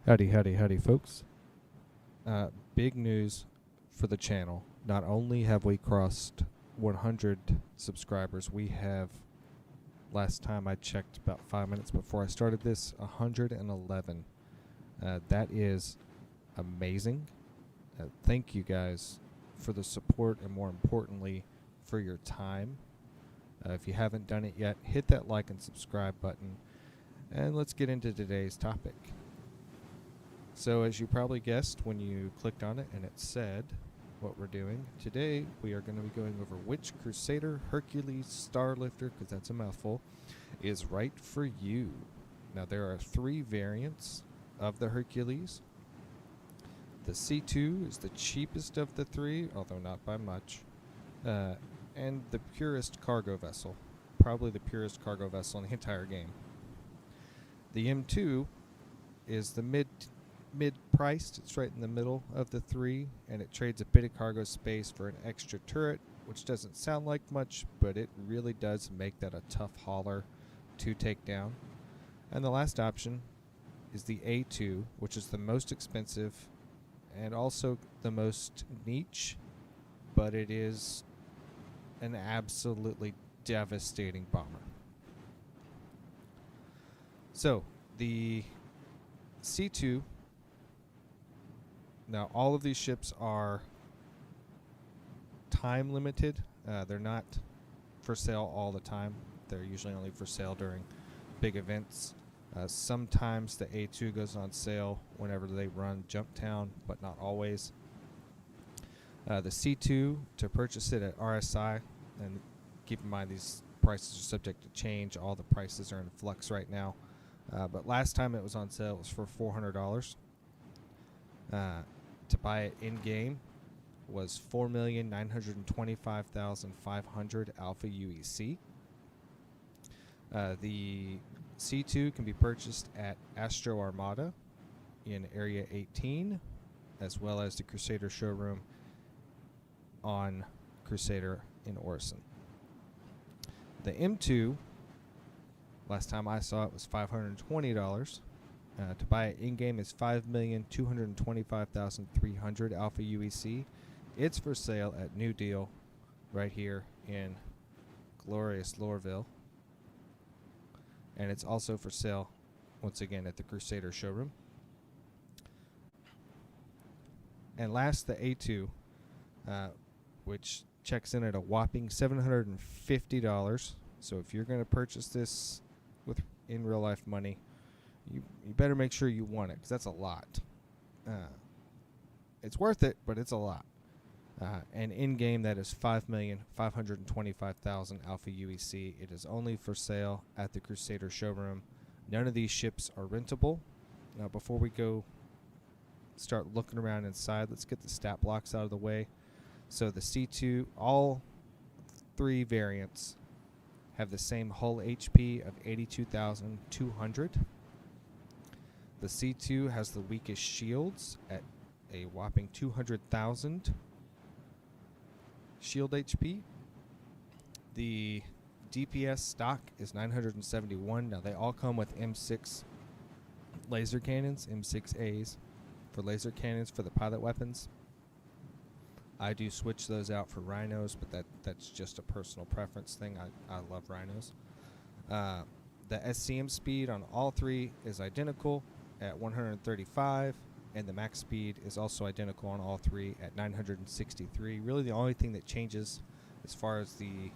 Howdy, howdy, howdy, folks. Big news for the channel. Not only have we crossed 100 subscribers, we have, last time I checked about 5 minutes before I started this, 111. That is amazing. Thank you guys for the support and, more importantly, for your time. If you haven't done it yet, hit that like and subscribe button, and let's get into today's topic. So as you probably guessed when you clicked on it and it said what we're doing, today we are going to be going over which Crusader Hercules Starlifter, because that's a mouthful, is right for you. Now there are 3 variants of the Hercules. The C2 is the cheapest of the 3, although not by much, and the purest cargo vessel, probably the purest cargo vessel in the entire game. The M2 is the mid-priced. It's right in the middle of the 3, and it trades a bit of cargo space for an extra turret, which doesn't sound like much, but it really does make that a tough hauler to take down. And the last option is the A2, which is the most expensive and also the most niche, but it is an absolutely devastating bomber. So the C2, now all of these ships are time limited. They're not for sale all the time. They're usually only for sale during big events. Sometimes the A2 goes on sale whenever they run Jumptown, but not always. The C2, to purchase it at RSI, and keep in mind these prices are subject to change. All the prices are in flux right now. But last time it was on sale, it was for $400. To buy it in-game was 4,925,500 Alpha UEC. The C2 can be purchased at Astro Armada in Area 18, as well as the Crusader showroom on Crusader in Orison. The M2, last time I saw it, was $520. To buy it in-game is 5,225,300 Alpha UEC. It's for sale at New Deal right here in glorious Loreville. And it's also for sale, once again, at the Crusader showroom. And last, the A2, which checks in at a whopping $750. So if you're going to purchase this with in real life money, you better make sure you want it, because that's a lot. It's worth it, but it's a lot. And in-game, that is 5,525,000 Alpha UEC. It is only for sale at the Crusader showroom. None of these ships are rentable. Now, before we go start looking around inside, let's get the stat blocks out of the way. So the C2, all 3 variants have the same hull HP of 82,200. The C2 has the weakest shields at a whopping 200,000 shield HP. The DPS stock is 971. Now they all come with M6 laser cannons, M6As for laser cannons for the pilot weapons. I do switch those out for rhinos, but that's just a personal preference thing. I love rhinos. The SCM speed on all 3 is identical at 135, and the max speed is also identical on all 3 at 963. Really the only thing that changes as far as the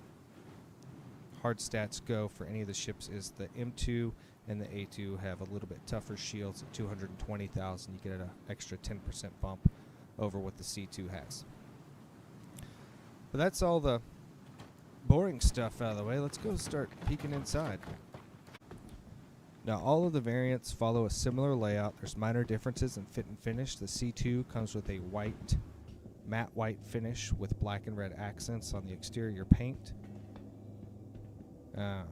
hard stats go for any of the ships is the M2 and the A2 have a little bit tougher shields at 220,000. You get an extra 10% bump over what the C2 has. But that's all the boring stuff out of the way. Let's go start peeking inside. Now, all of the variants follow a similar layout. There's minor differences in fit and finish. The C2 comes with a matte white finish with black and red accents on the exterior paint. The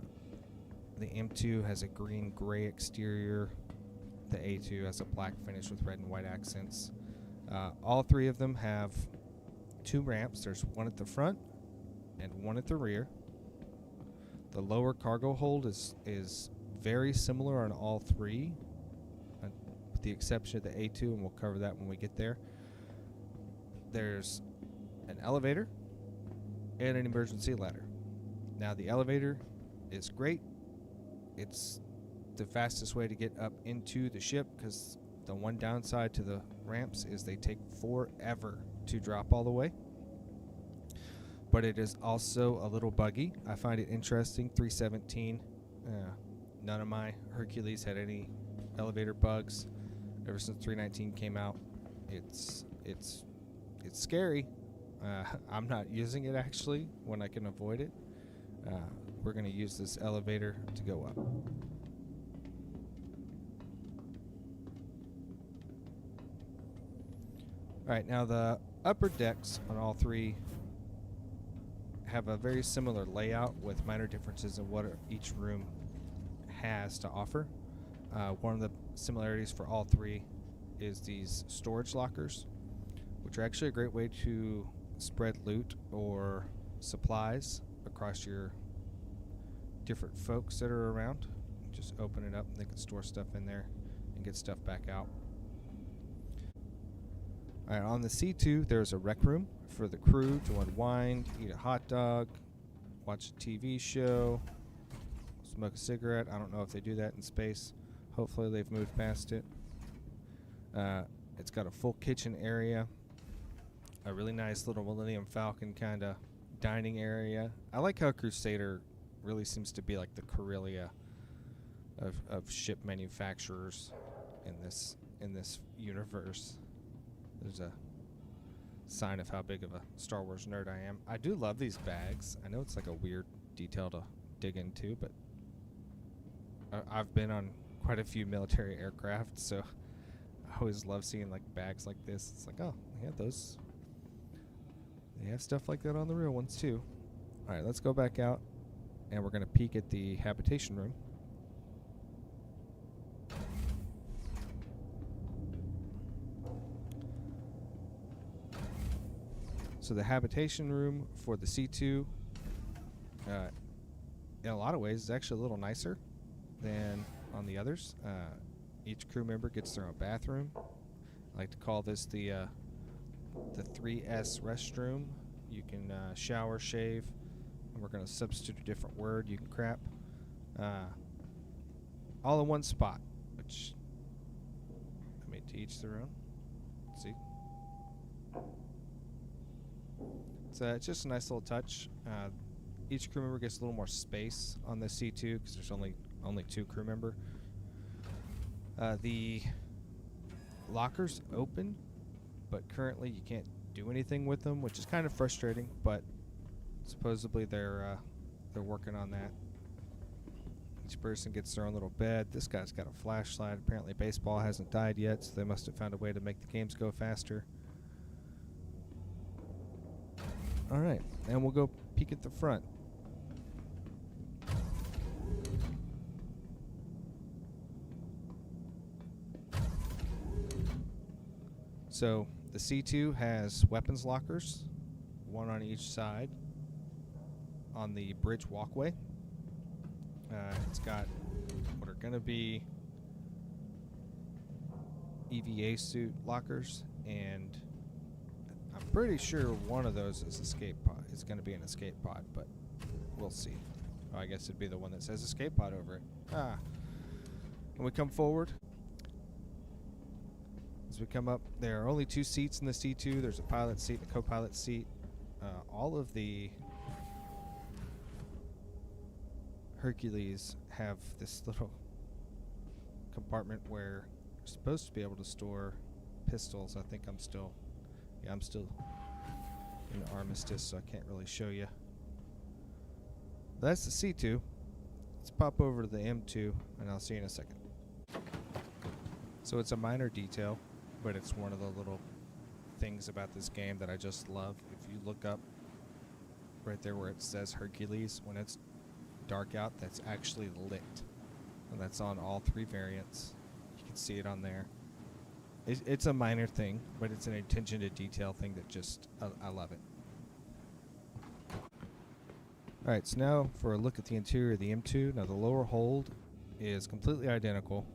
M2 has a green-gray exterior. The A2 has a black finish with red and white accents. All 3 of them have 2 ramps. There's one at the front and one at the rear. The lower cargo hold is very similar on all 3. with the exception of the A2, and we'll cover that when we get there. There's an elevator and an emergency ladder. Now, the elevator is great. It's the fastest way to get up into the ship, because the one downside to the ramps is they take forever to drop all the way. But it is also a little buggy. I find it interesting. 317. None of my Hercules had any elevator bugs ever since 319 came out. It's scary. I'm not using it actually when I can avoid it. We're going to use this elevator to go up. Alright, now the upper decks on all three have a very similar layout with minor differences in what each room has to offer. One of the similarities for all three is these storage lockers, which are actually a great way to spread loot or supplies across your different folks that are around. Just open it up and they can store stuff in there and get stuff back out. Alright, on the C2 there's a rec room for the crew to unwind, eat a hot dog, watch a TV show, smoke a cigarette. I don't know if they do that in space. Hopefully they've moved past it. It's got a full kitchen area, a really nice little Millennium Falcon kind of dining area. I like how Crusader really seems to be like the Corellia of ship manufacturers in this universe. There's a sign of how big of a Star Wars nerd I am. I do love these bags. I know it's like a weird detail to dig into, but I've been on quite a few military aircraft, so I always love seeing like bags like this. It's like, oh, yeah, those. They have stuff like that on the real ones too. All right, let's go back out, and we're gonna peek at the habitation room. So the habitation room for the C2, in a lot of ways, is actually a little nicer than on the others. Each crew member gets their own bathroom. I like to call this the 3S restroom. You can shower, shave, and we're going to substitute a different word. You can crap. All in one spot, which, I mean, to each their own. Let's see. It's just a nice little touch. Each crew member gets a little more space on the C2 because there's only 2 crew member. The lockers open, but currently you can't do anything with them, which is kind of frustrating. But supposedly they're working on that. Each person gets their own little bed. This guy's got a flashlight. Apparently baseball hasn't died yet, so they must have found a way to make the games go faster. Alright, and we'll go peek at the front. So the C2 has weapons lockers, one on each side on the bridge walkway. It's got what are going to be EVA suit lockers, and I'm pretty sure one of those is escape pod. It's going to be an escape pod, but we'll see. Oh, I guess it'd be the one that says escape pod over it. When we come forward, as we come up, there are only 2 seats in the C2. There's a pilot seat and a co-pilot seat. All of the Hercules have this little compartment where you're supposed to be able to store pistols. I think I'm still in Armistice, so I can't really show you. That's the C2. Let's pop over to the M2, and I'll see you in a second. So it's a minor detail, but it's one of the little things about this game that I just love. If you look up right there where it says Hercules, when it's dark out, that's actually lit. And that's on all 3 variants. You can see it on there. It's a minor thing, but it's an attention to detail thing that just, I love it. Alright, so now for a look at the interior of the M2. Now the lower hold is completely identical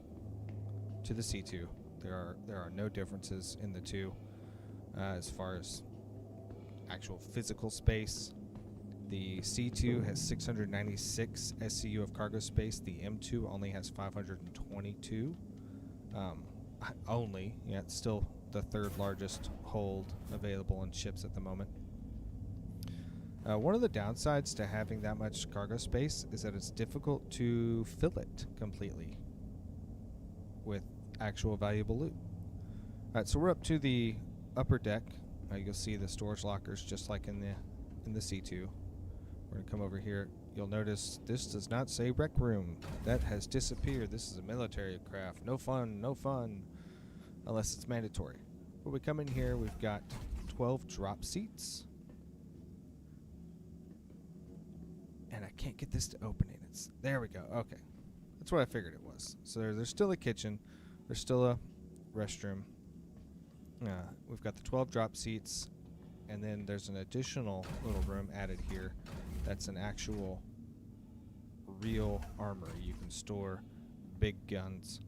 to the C2. There are no differences in the two as far as actual physical space. The C2 has 696 SCU of cargo space. The M2 only has 522. Only, yeah, it's still the third largest hold available in ships at the moment. One of the downsides to having that much cargo space is that it's difficult to fill it completely with actual valuable loot. Alright, so we're up to the upper deck. You'll see the storage lockers just like in the C2. We're going to come over here. You'll notice this does not say rec room. That has disappeared. This is a military craft. No fun, no fun, unless it's mandatory. When we come in here, we've got 12 drop seats. And I can't get this to open it. There we go. Okay. That's what I figured it was. So there's still a kitchen. There's still a restroom. We've got the 12 drop seats. And then there's an additional little room added here. That's an actual real armory. You can store big guns,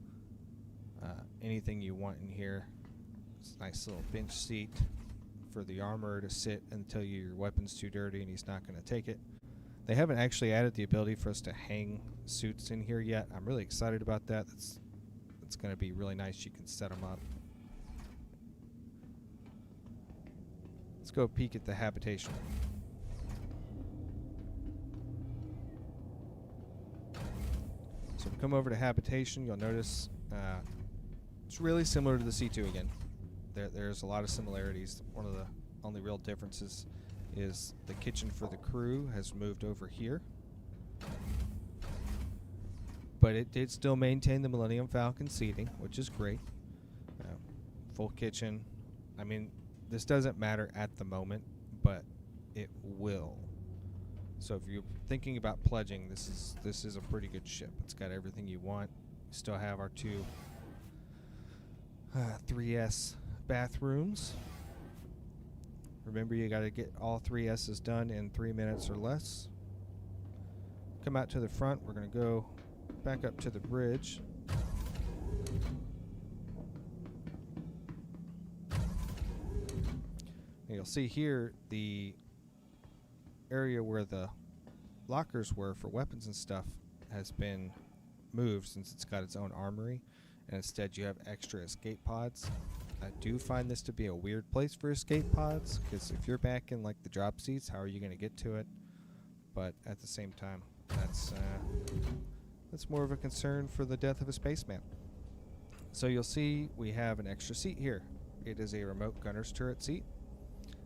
anything you want in here. It's a nice little bench seat for the armorer to sit until your weapon's too dirty and he's not going to take it. They haven't actually added the ability for us to hang suits in here yet. I'm really excited about that. It's going to be really nice. You can set them up. Let's go peek at the habitation. So if we come over to habitation, you'll notice it's really similar to the C2 again. There's a lot of similarities. One of the only real differences is the kitchen for the crew has moved over here. But it did still maintain the Millennium Falcon seating, which is great. Full kitchen. I mean, this doesn't matter at the moment, but it will. So if you're thinking about pledging, this is a pretty good ship. It's got everything you want. We still have our two 3S bathrooms. Remember, you got to get all 3 S's done in 3 minutes or less. Come out to the front. We're going to go back up to the bridge. And you'll see here the area where the lockers were for weapons and stuff has been moved since it's got its own armory, and instead you have extra escape pods. I do find this to be a weird place for escape pods, because if you're back in like the drop seats, how are you going to get to it? But at the same time, that's more of a concern for the death of a spaceman. So you'll see we have an extra seat here. It is a remote gunner's turret seat.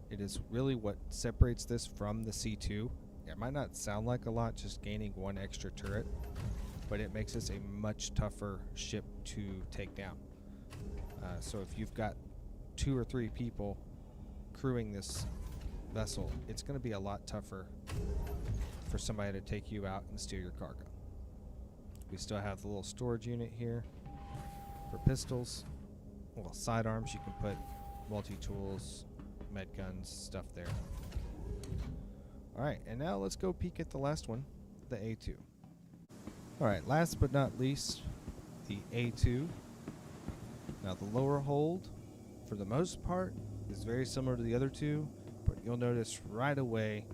It is really what separates this from the C2. It might not sound like a lot, just gaining one extra turret, but it makes this a much tougher ship to take down. So if you've got 2 or 3 people crewing this vessel, it's going to be a lot tougher for somebody to take you out and steal your cargo. We still have the little storage unit here for pistols. Well, sidearms, you can put multi-tools, med guns, stuff there. Alright, and now let's go peek at the last one, the A2. Alright, last but not least, the A2. Now the lower hold, for the most part, is very similar to the other two, but you'll notice right away,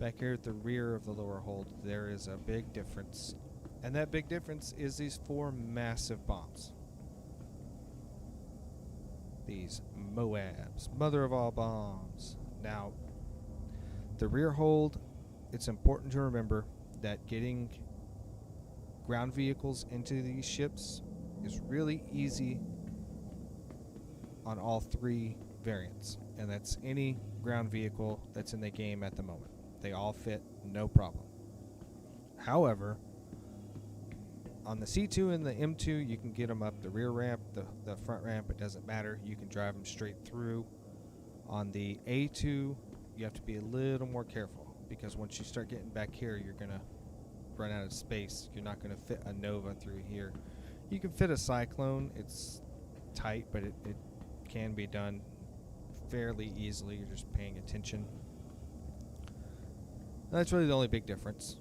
back here at the rear of the lower hold, there is a big difference. And that big difference is these 4 massive bombs. These Moabs, mother of all bombs. Now, the rear hold, it's important to remember that getting ground vehicles into these ships is really easy on all 3 variants, and that's any ground vehicle that's in the game at the moment. They all fit, no problem. However, on the C2 and the M2, you can get them up the rear ramp, the front ramp, it doesn't matter. You can drive them straight through. On the A2, you have to be a little more careful, because once you start getting back here, you're going to run out of space. You're not going to fit a Nova through here. You can fit a Cyclone. It's tight, but it can be done fairly easily. You're just paying attention. That's really the only big difference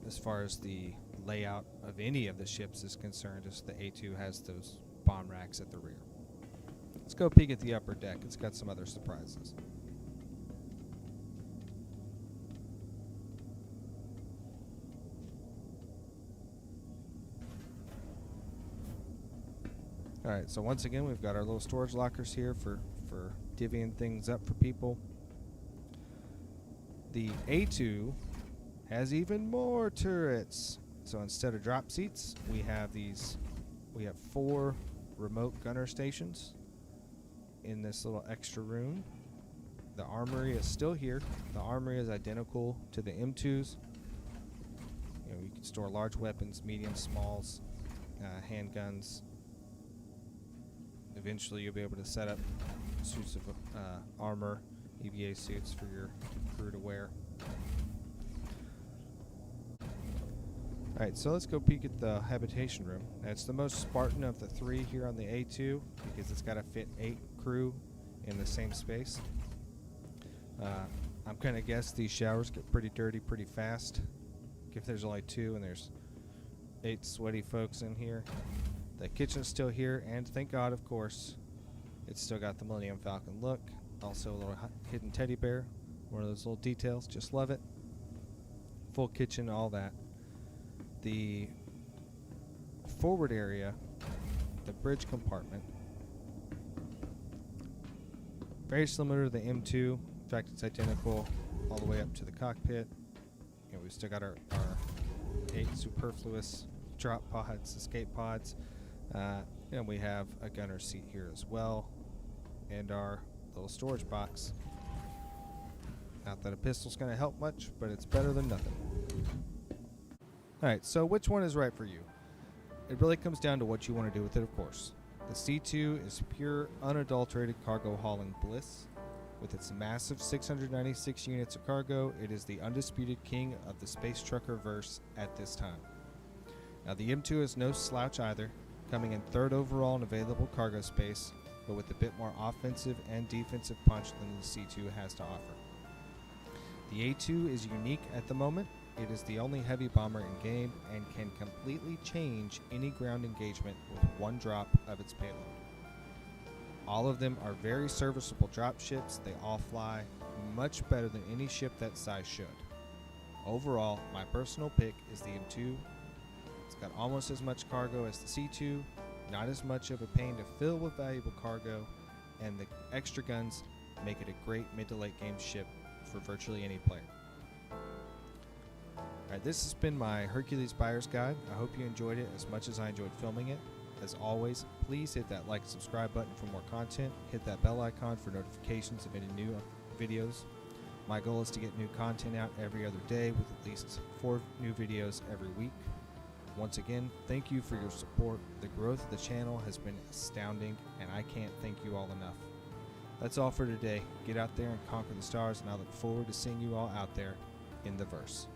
as far as the layout of any of the ships is concerned. Is the A2 has those bomb racks at the rear. Let's go peek at the upper deck. It's got some other surprises. Alright, so once again, we've got our little storage lockers here for divvying things up for people. The A2 has even more turrets. So instead of drop seats, we have 4 remote gunner stations in this little extra room. The armory is still here. The armory is identical to the M2s. You can store large weapons, medium, smalls, handguns. Eventually you'll be able to set up suits of armor, EVA suits for your crew to wear. Alright, so let's go peek at the habitation room. Now, it's the most Spartan of the 3 here on the A2 because it's got to fit 8 crew in the same space. I'm going to guess these showers get pretty dirty pretty fast. If there's only 2 and there's 8 sweaty folks in here. The kitchen's still here, and thank God, of course, it's still got the Millennium Falcon look. Also a little hidden teddy bear, one of those little details, just love it. Full kitchen, all that. The forward area, the bridge compartment, very similar to the M2. In fact, it's identical all the way up to the cockpit. We've still got our 8 superfluous drop pods, escape pods. And we have a gunner seat here as well, and our little storage box. Not that a pistol's going to help much, but it's better than nothing. Alright, so which one is right for you? It really comes down to what you want to do with it, of course. The C2 is pure, unadulterated cargo hauling bliss. With its massive 696 units of cargo, it is the undisputed king of the space trucker verse at this time. Now, the M2 is no slouch either, coming in 3rd overall in available cargo space, but with a bit more offensive and defensive punch than the C2 has to offer. The A2 is unique at the moment. It is the only heavy bomber in game and can completely change any ground engagement with one drop of its payload. All of them are very serviceable drop ships. They all fly much better than any ship that size should. Overall, my personal pick is the M2. It's got almost as much cargo as the C2, not as much of a pain to fill with valuable cargo, and the extra guns make it a great mid to late game ship for virtually any player. Alright, this has been my Hercules Buyer's Guide. I hope you enjoyed it as much as I enjoyed filming it. As always, please hit that like and subscribe button for more content. Hit that bell icon for notifications of any new videos. My goal is to get new content out every other day with at least 4 new videos every week. Once again, thank you for your support. The growth of the channel has been astounding, and I can't thank you all enough. That's all for today. Get out there and conquer the stars, and I look forward to seeing you all out there in the verse.